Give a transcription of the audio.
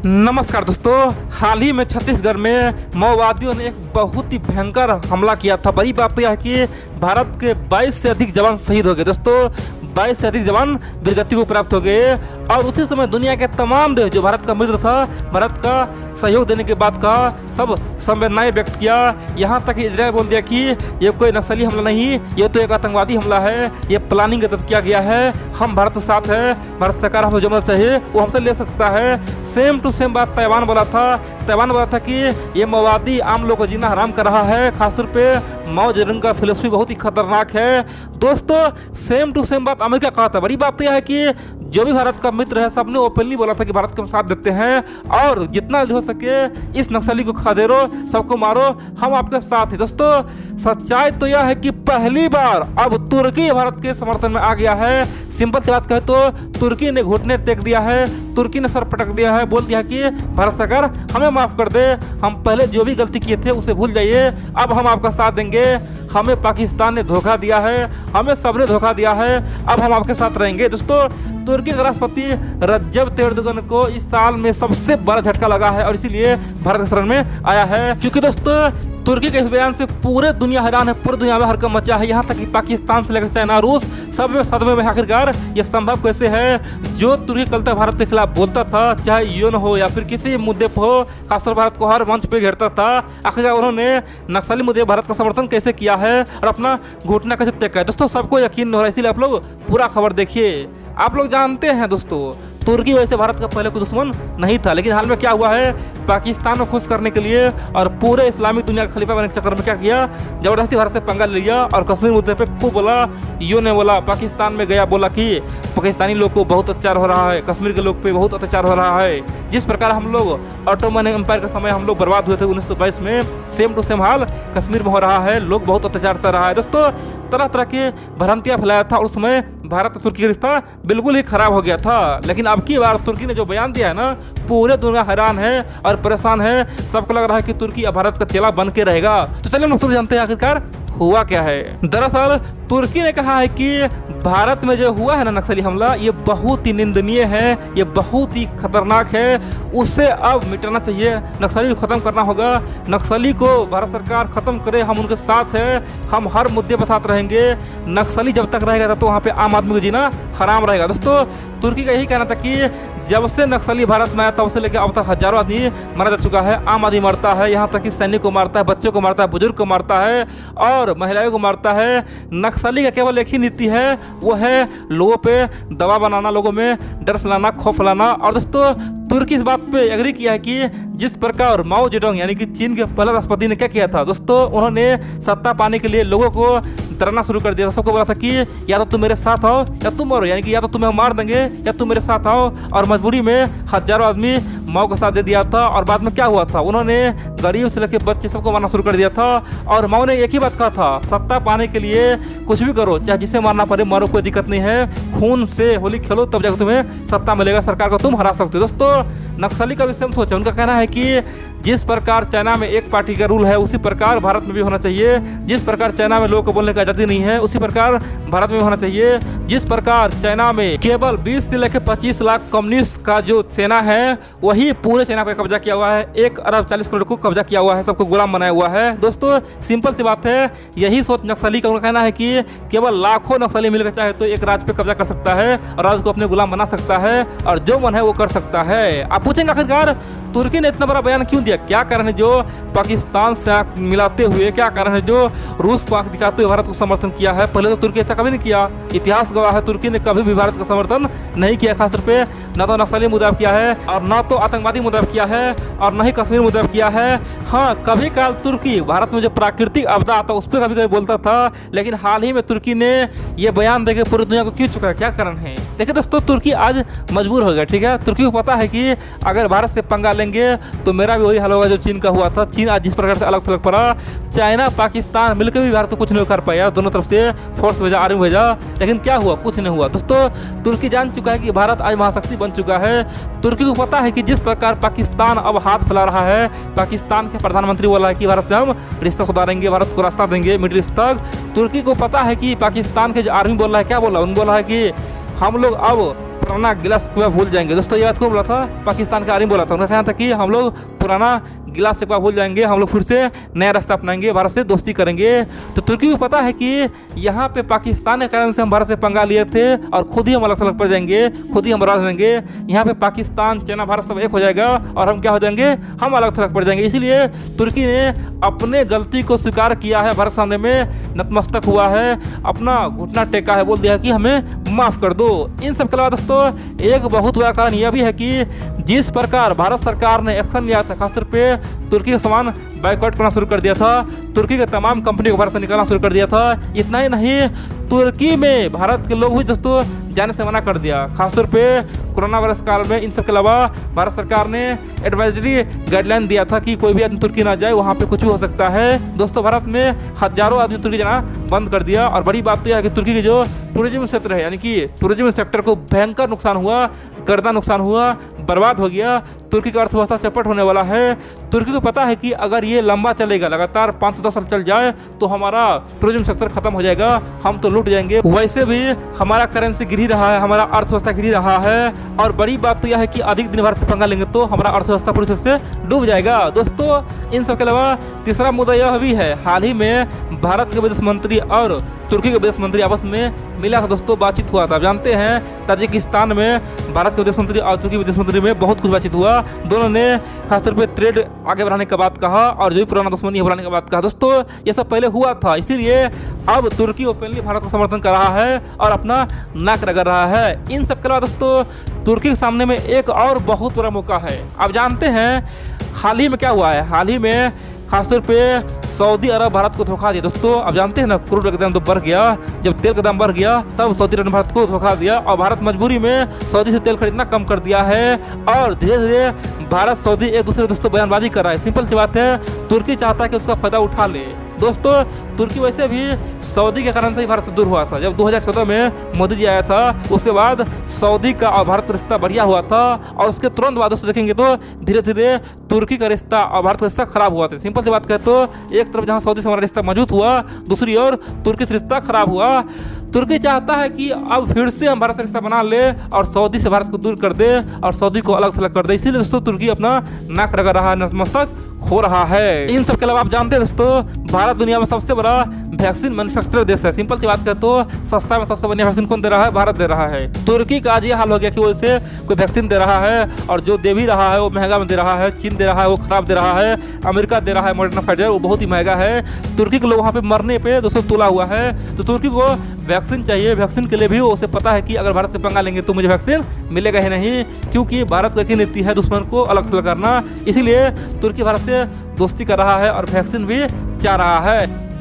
नमस्कार दोस्तों। हाल ही में छत्तीसगढ़ में माओवादियों ने एक बहुत ही भयंकर हमला किया था। बड़ी बात तो यह है कि भारत के 22 से अधिक जवान शहीद हो गए। दोस्तों 22 से अधिक जवान वीरगति को प्राप्त हो गए और उसी समय दुनिया के तमाम देश जो भारत का मित्र था, भारत का सहयोग देने के बाद का सब संवेदनाएं व्यक्त किया। यहाँ तक कि इजराइल बोल दिया कि ये कोई नक्सली हमला नहीं, ये तो एक आतंकवादी हमला है, ये प्लानिंग के तहत किया गया है। हम भारत के साथ है, भारत सरकार हमें जो मदद चाहिए वो हमसे ले सकता है। सेम टू सेम बात ताइवान बोला था। ताइवान बोला था कि ये माओवादी आम लोगों को जीना हराम कर रहा है। खासतौर पे माओ जेडुंग का फिलोसफी बहुत ही खतरनाक है। दोस्तों सेम टू सेम बात अमेरिका कहा था। बड़ी बात तो यह है कि जो भी भारत का मित्र है सबने ओपनली बोला था कि भारत को हम साथ देते हैं और जितना हो सके इस नक्सली को खदेड़ो, सबको मारो, हम आपके साथ हैं। दोस्तों सच्चाई तो यह है कि पहली बार अब तुर्की भारत के समर्थन में आ गया है। सिंपल सी बात कहे तो तुर्की ने घुटने टेक दिया है, तुर्की ने सर पटक दिया है, बोल दिया कि भारत सरकार हमें माफ़ कर दे, हम पहले जो भी गलती किए थे उसे भूल जाइए, अब हम आपका साथ देंगे। हमें पाकिस्तान ने धोखा दिया है, हमें सबने धोखा दिया है, अब हम आपके साथ रहेंगे। दोस्तों तुर्की के राष्ट्रपति रज्जब तैयब एर्दोगन को इस साल में सबसे बड़ा झटका लगा है और इसीलिए भारत के शरण में आया है। क्योंकि दोस्तों तुर्की के इस बयान से पूरे दुनिया हैरान है, पूरी दुनिया में हड़कंप मचा है। यहाँ तक कि पाकिस्तान से लेकर चाइना, रूस, सब में सदमे में आखिरकार ये संभव कैसे है। जो तुर्की कल तक भारत के खिलाफ बोलता था, चाहे यूएन हो या फिर किसी मुद्दे पर हो, खासतौर भारत को हर मंच पे घेरता था, आखिरकार उन्होंने नक्सली मुद्दे भारत का समर्थन कैसे किया है और अपना घुटना कैसे टेका है। दोस्तों सबको यकीन नहीं हो रहा, इसीलिए आप लोग पूरा खबर देखिए। आप लोग जानते हैं दोस्तों तुर्की वैसे भारत का पहले कोई दुश्मन नहीं था, लेकिन हाल में क्या हुआ है, पाकिस्तान को खुश करने के लिए और पूरे इस्लामी दुनिया का खलीफा बनने के चक्कर में क्या किया, जबरदस्ती भारत से पंगा ले लिया और कश्मीर मुद्दे पे खूब बोला। यूं ने बोला, पाकिस्तान में गया, बोला कि पाकिस्तानी लोग को बहुत अत्याचार हो रहा है, कश्मीर के लोग पे बहुत अत्याचार हो रहा है। जिस प्रकार हम लोग ऑटोमन एम्पायर के समय हम लोग बर्बाद हुए थे 1922 में, सेम टू सेम हाल कश्मीर में हो रहा है, लोग बहुत अत्याचार सह रहा है। दोस्तों तरह तरह के भ्रांतियाँ फैलाया था, उस समय भारत और तुर्की का रिश्ता बिल्कुल ही खराब हो गया था। लेकिन अब की बार तुर्की ने जो बयान दिया है ना, पूरे दुनिया हैरान है और परेशान है। सबको लग रहा है कि तुर्की अब भारत का चेला बन के रहेगा। तो चलिए हम सब जानते हैं आखिरकार हुआ क्या है। दरअसल तुर्की ने कहा है कि भारत में जो हुआ है ना नक्सली हमला, ये बहुत ही निंदनीय है, ये बहुत ही खतरनाक है, उससे अब मिटाना चाहिए, नक्सली को ख़त्म करना होगा। नक्सली को भारत सरकार ख़त्म करे, हम उनके साथ हैं, हम हर मुद्दे पर साथ रहेंगे। नक्सली जब तक रहेगा तब तो वहाँ पे आम आदमी को जीना हराम रहेगा। दोस्तों तुर्की का यही कहना था कि जब से नक्सली भारत में आया तब से लेकर अब तक हजारों आदमी मारा जा चुका है, आम आदमी मरता है, यहाँ तक कि सैनिक को मारता है, बच्चों को मारता है, बुजुर्ग को मारता है और महिलाओं को मारता है। नक्सली का केवल एक ही नीति है, वो है लोगों पे दबाव बनाना, लोगों में डर फैलाना, खौफ फैलाना। और दोस्तों तुर्की इस बात पे एग्री किया है कि जिस प्रकार माओ जेडुंग यानी कि चीन के पहले राष्ट्रपति ने क्या किया था दोस्तों, उन्होंने सत्ता पाने के लिए लोगों को डराना शुरू कर दिया था। सबको बोला था कि या तो तुम मेरे साथ आओ या तुम मरो, यानी कि या तो तुम्हें मार देंगे या तुम मेरे साथ आओ। और मजबूरी में हजारों आदमी माओ का साथ दे दिया था। और बाद में क्या हुआ था, उन्होंने गरीब से लेकर बच्चे सबको मारना शुरू कर दिया था। और माओ ने एक ही बात कहा था, सत्ता पाने के लिए कुछ भी करो, चाहे जिसे मारना पड़े मारो, कोई दिक्कत नहीं है, खून से होली खेलो, तब जाकर तुम्हें सत्ता मिलेगा, सरकार को तुम हरा सकते हो। दोस्तों नक्सली का भी सेम सोचा, उनका कहना है कि जिस प्रकार चाइना में एक पार्टी का रूल है उसी प्रकार भारत में भी होना चाहिए। जिस प्रकार चाइना में लोगों को बोलने की आज़ादी नहीं है उसी प्रकार भारत में होना चाहिए। जिस प्रकार चाइना में केवल 20 से लेकर 25 लाख कम्युनिस्ट का जो सेना है वही पूरे चाइना पर कब्जा किया हुआ है, 1 अरब 40 करोड़ को कब्जा किया हुआ है, सबको गुलाम बनाया हुआ है। दोस्तों सिंपल सी बात है, यही सोच नक्सली का। उनका कहना है कि केवल लाखों नक्सली मिलकर चाहे तो एक राज्य पे कब्जा कर सकता है और राज्य को अपने गुलाम बना सकता है और जो मन है वो कर सकता है। आप पूछेंगे आखिरकार तुर्की ने इतना बड़ा बयान क्यों दिया, क्या कारण है जो पाकिस्तान से आंख मिलाते हुए, क्या कारण है जो रूस को आंख दिखाते हुए भारत को समर्थन किया है। पहले तो तुर्की ऐसा कभी नहीं किया, इतिहास गवाह है, तुर्की ने कभी भी भारत का समर्थन नहीं किया। खासतौर पे न तो नक्सली मुद्दा किया है और न तो आतंकवादी मुद्दा किया है और न ही कश्मीर मुद्दा किया है। हाँ कभी काल तुर्की भारत में जो प्राकृतिक आपदा आता उस पर कभी कभी बोलता था, लेकिन हाल ही में तुर्की ने ये बयान देकर पूरी दुनिया को क्यों चुका है, क्या कारण है। देखिए दोस्तों तुर्की आज मजबूर हो गया, ठीक है। तुर्की को पता है कि अगर भारत से पंगा लेंगे तो मेरा भी वही हाल होगा जो चीन का हुआ था। चीन आज जिस प्रकार से अलग थलग पड़ा, चाइना पाकिस्तान मिलकर भी भारत को कुछ नहीं कर पाया, दोनों तरफ से फोर्स भेजा, आर्मी भेजा, लेकिन क्या हुआ, कुछ नहीं हुआ। दोस्तों तुर्की जान चुका है कि भारत आज महाशक्ति बन चुका है। तुर्की को पता है कि जिस प्रकार पाकिस्तान अब हाथ फैला रहा है, पाकिस्तान के प्रधानमंत्री बोला है कि भारत से हम रिश्ता सुधारेंगे, भारत को रास्ता देंगे मिडिल ईस्ट तक। तुर्की को पता है कि पाकिस्तान के जो आर्मी बोल रहा है, क्या बोला, उन्होंने बोला है कि हम लोग अब पुराना गिलास को भूल जाएंगे। दोस्तों ये बात को बोला था, पाकिस्तान का आर्मी बोला था, उनका कहना था कि हम लोग पुराना गिलास से भूल जाएंगे, हम लोग फिर से नया रास्ता अपनाएंगे, भारत से दोस्ती करेंगे। तो तुर्की को पता है कि यहाँ पे पाकिस्तान के कारण से हम भारत से पंगा लिए थे और खुद ही हम अलग थलग पड़ जाएंगे, खुद ही हम बर्बाद हो जाएंगे। यहाँ पे पाकिस्तान, चाइना, भारत सब एक हो जाएगा और हम क्या हो जाएंगे, हम अलग थलग पड़ जाएंगे। इसीलिए तुर्की ने अपने गलती को स्वीकार किया है, भारत सामने में नतमस्तक हुआ है, अपना घुटना टेका है, बोल दिया कि हमें माफ़ कर दो। इन सब के अलावा दोस्तों एक बहुत बड़ा कारण यह भी है कि जिस प्रकार भारत सरकार ने एक्शन लिया था, खासतौर पे तुर्की का सामान बाइकआउट करना शुरू कर दिया था, तुर्की के तमाम कंपनी को भारत से निकालना शुरू कर दिया था। इतना ही नहीं, तुर्की में भारत के लोग भी दोस्तों जाने से मना कर दिया, खासतौर पे कोरोना वायरस काल में। इन सब के अलावा भारत सरकार ने एडवाइजरी गाइडलाइन दिया था कि कोई भी आदमी तुर्की ना जाए, वहाँ पे कुछ भी हो सकता है। दोस्तों भारत में हजारों आदमी तुर्की जाना बंद कर दिया। और बड़ी बात तो यह है कि तुर्की के जो टूरिज्म क्षेत्र है, यानी कि टूरिज्म सेक्टर को भयंकर नुकसान हुआ, गर्दा नुकसान हुआ, बर्बाद हो गया। तुर्की का अर्थव्यवस्था चौपट होने वाला है। तुर्की को पता है कि अगर ये लंबा चलेगा, लगातार 5 से 10 साल चल जाए, तो हमारा टूरिज्म सेक्टर खत्म हो जाएगा, हम तो लूट जाएंगे। वैसे भी हमारा करेंसी गिर ही रहा है, हमारा अर्थव्यवस्था गिर ही रहा है। और बड़ी बात तो यह है कि अधिक दिन भारत से पंगा लेंगे तो हमारा अर्थव्यवस्था पूरी तरह से डूब जाएगा। दोस्तों इन सब के अलावा तीसरा मुद्दा यह भी है, हाल ही में भारत के विदेश मंत्री और तुर्की के विदेश मंत्री आपस में मिला था दोस्तों, बातचीत हुआ था। आप जानते हैं ताजिकिस्तान में भारत के विदेश मंत्री और तुर्की विदेश मंत्री में बहुत कुछ बातचीत हुआ। दोनों ने खासतौर पे ट्रेड आगे बढ़ाने का बात कहा और जो भी पुराना दुश्मनी है बढ़ाने का बात कहा। दोस्तों ये सब पहले हुआ था, इसीलिए अब तुर्की ओपनली भारत का समर्थन कर रहा है और अपना नाक रगड़ रहा है। इन सब के अलावा दोस्तों तुर्की के सामने में एक और बहुत बड़ा मौका है। आप जानते हैं हाल ही में क्या हुआ है, हाल ही में खासतौर पे सऊदी अरब भारत को धोखा दिया। दोस्तों आप जानते हैं ना, क्रूड का दाम तो बढ़ गया, जब तेल का दाम बढ़ गया तब सऊदी अरब ने भारत को धोखा दिया और भारत मजबूरी में सऊदी से तेल खरीदना कम कर दिया है। और धीरे धीरे भारत सऊदी एक दूसरे दोस्तों बयानबाजी कर रहा है। सिंपल सी बात है, तुर्की चाहता है कि उसका फायदा उठा ले। दोस्तों तुर्की वैसे भी सऊदी के कारण से ही भारत से दूर हुआ था। जब 2014 में मोदी जी आया था, उसके बाद सऊदी का और भारत का रिश्ता बढ़िया हुआ था और उसके तुरंत बाद दोस्तों देखेंगे तो धीरे धीरे तुर्की का रिश्ता और भारत का रिश्ता खराब हुआ था। सिंपल सी बात कहें तो एक तरफ जहां सऊदी से हमारा रिश्ता मजबूत हुआ, दूसरी ओर तुर्की से रिश्ता खराब हुआ। तुर्की चाहता है कि अब फिर से हम भारत से रिश्ता बना ले और सऊदी से भारत को दूर कर दे और सऊदी को अलग थलग कर दे। इसीलिए दोस्तों तुर्की अपना नाक रगड़ रहा है, नतमस्तक हो रहा है। इन सब के अलावा आप जानते हैं दोस्तों भारत दुनिया में सबसे बड़ा वैक्सीन मैन्युफैक्चरर देश है। सिंपल सी बात करें तो सस्ता में सबसे बढ़िया वैक्सीन कौन दे रहा है, भारत दे रहा है। तुर्की का आज ये हाल हो गया कि वो इसे कोई वैक्सीन दे रहा है और जो दे भी रहा है वो महंगा में दे रहा है। चीन दे रहा है वो खराब दे रहा है, अमेरिका दे रहा है मॉडर्ना फाइजर, वो बहुत ही महंगा है। तुर्की के लोग वहाँ पे मरने पे दोस्तों तुला हुआ है। तो तुर्की को वैक्सीन चाहिए, वैक्सीन के लिए भी उसे पता है कि अगर भारत से पंगा लेंगे तो मुझे वैक्सीन मिलेगा ही नहीं, क्योंकि भारत की नीति है दुश्मन को अलग थलग करना। इसीलिए तुर्की भारत से दोस्ती कर रहा है और वैक्सीन भी चाह रहा है।